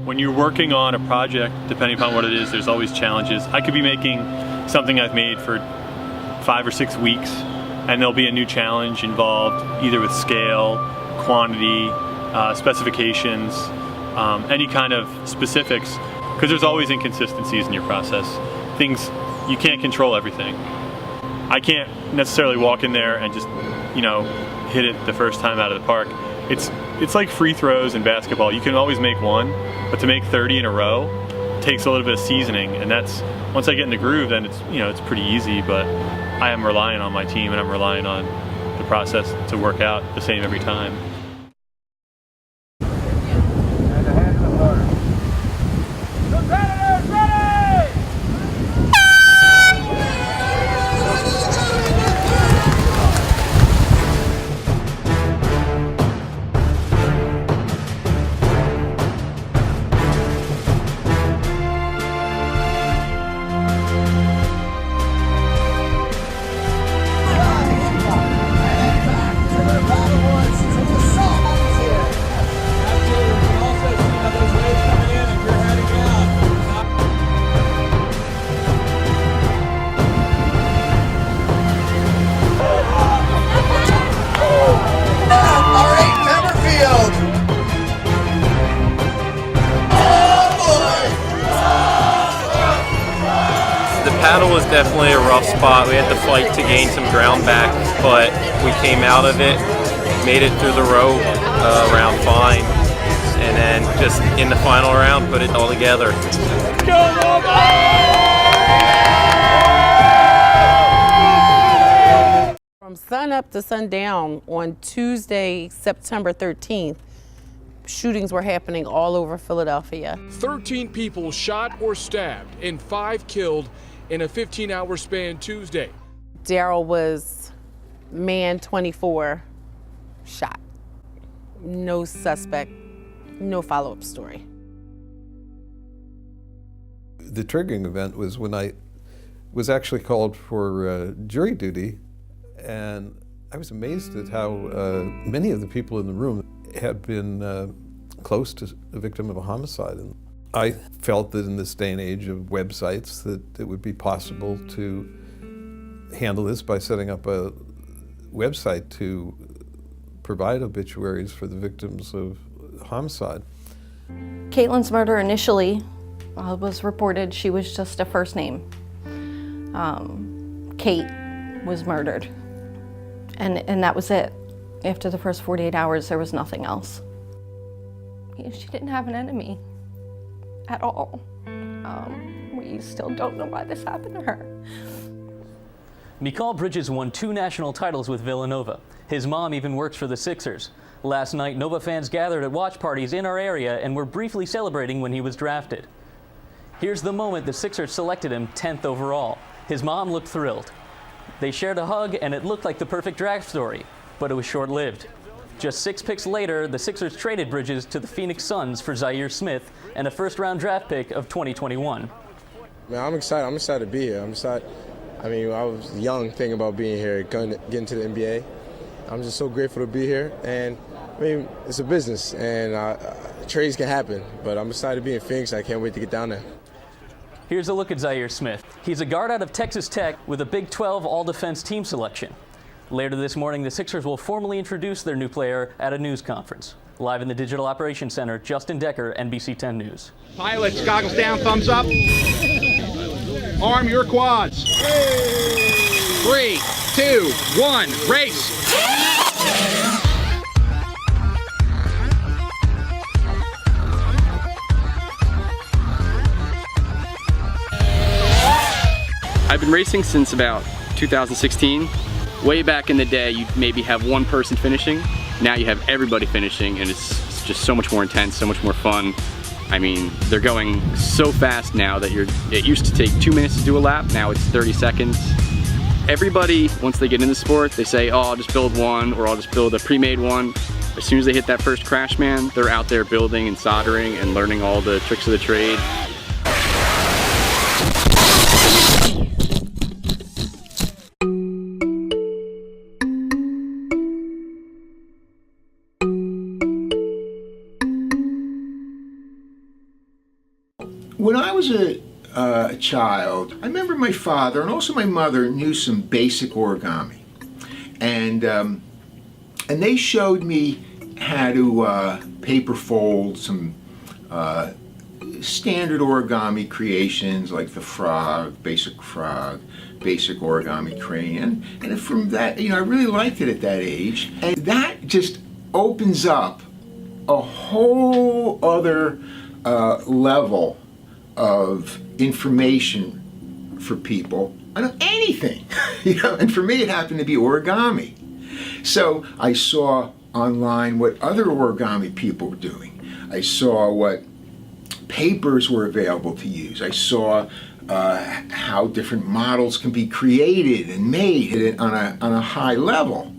When you're working on a project, depending upon what it is, there's always challenges. I could be making something I've made for 5 or 6 weeks, and there'll be a new challenge involved, either with scale, quantity, specifications, any kind of specifics, because there's always inconsistencies in your process. Things, you can't control everything. I can't necessarily walk in there and just, hit it the first time out of the park. It's like free throws in basketball. You can always make one, but to make 30 in a row takes a little bit of seasoning, and that's, once I get in the groove, then it's pretty easy, but I am relying on my team and I'm relying on the process to work out the same every time. Paddle was definitely a rough spot. We had to fight to gain some ground back, but we came out of it, made it through the row round fine, and then just in the final round put it all together. From sun up to sundown on Tuesday, September 13th, shootings were happening all over Philadelphia. 13 people shot or stabbed and 5 killed in a 15-hour span Tuesday. Daryl was man 24, shot. No suspect, no follow-up story. The triggering event was when I was actually called for jury duty, and I was amazed at how many of the people in the room had been close to a victim of a homicide. And I felt that in this day and age of websites that it would be possible to handle this by setting up a website to provide obituaries for the victims of homicide. Caitlin's murder initially was reported, she was just a first name. Kate was murdered, and that was it. After the first 48 hours, there was nothing else. She didn't have an enemy at all. We still don't know why this happened to her. Mikal Bridges won 2 national titles with Villanova. His mom even works for the Sixers. Last night, Nova fans gathered at watch parties in our area and were briefly celebrating when he was drafted. Here's the moment the Sixers selected him 10th overall. His mom looked thrilled. They shared a hug and it looked like the perfect draft story, but it was short-lived. Just 6 picks later, the Sixers traded Bridges to the Phoenix Suns for Zaire Smith and a first-round draft pick of 2021. Man, I'm excited. I'm excited to be here. I'm excited. I mean, I was young thinking about being here, getting to the NBA. I'm just so grateful to be here. And I mean, it's a business, and trades can happen. But I'm excited to be in Phoenix. I can't wait to get down there. Here's a look at Zaire Smith. He's a guard out of Texas Tech with a Big 12 All-Defense team selection. Later this morning, the Sixers will formally introduce their new player at a news conference. Live in the Digital Operations Center, Justin Decker, NBC 10 News. Pilots, goggles down, thumbs up. Arm your quads. 3, 2, 1, race. I've been racing since about 2016. Way back in the day, you'd maybe have one person finishing. Now you have everybody finishing, and it's just so much more intense, so much more fun. I mean, they're going so fast now that it used to take 2 minutes to do a lap, now it's 30 seconds. Everybody, once they get into the sport, they say, oh, I'll just build one, or I'll just build a pre-made one. As soon as they hit that first crash, man, they're out there building and soldering and learning all the tricks of the trade. When I was a child, I remember my father and also my mother knew some basic origami, and they showed me how to paper fold some standard origami creations like the frog, basic origami crane, and from that, I really liked it at that age, and that just opens up a whole other level of information for people on anything, and for me it happened to be origami. So I saw online what other origami people were doing. I saw what papers were available to use. I saw how different models can be created and made on a high level.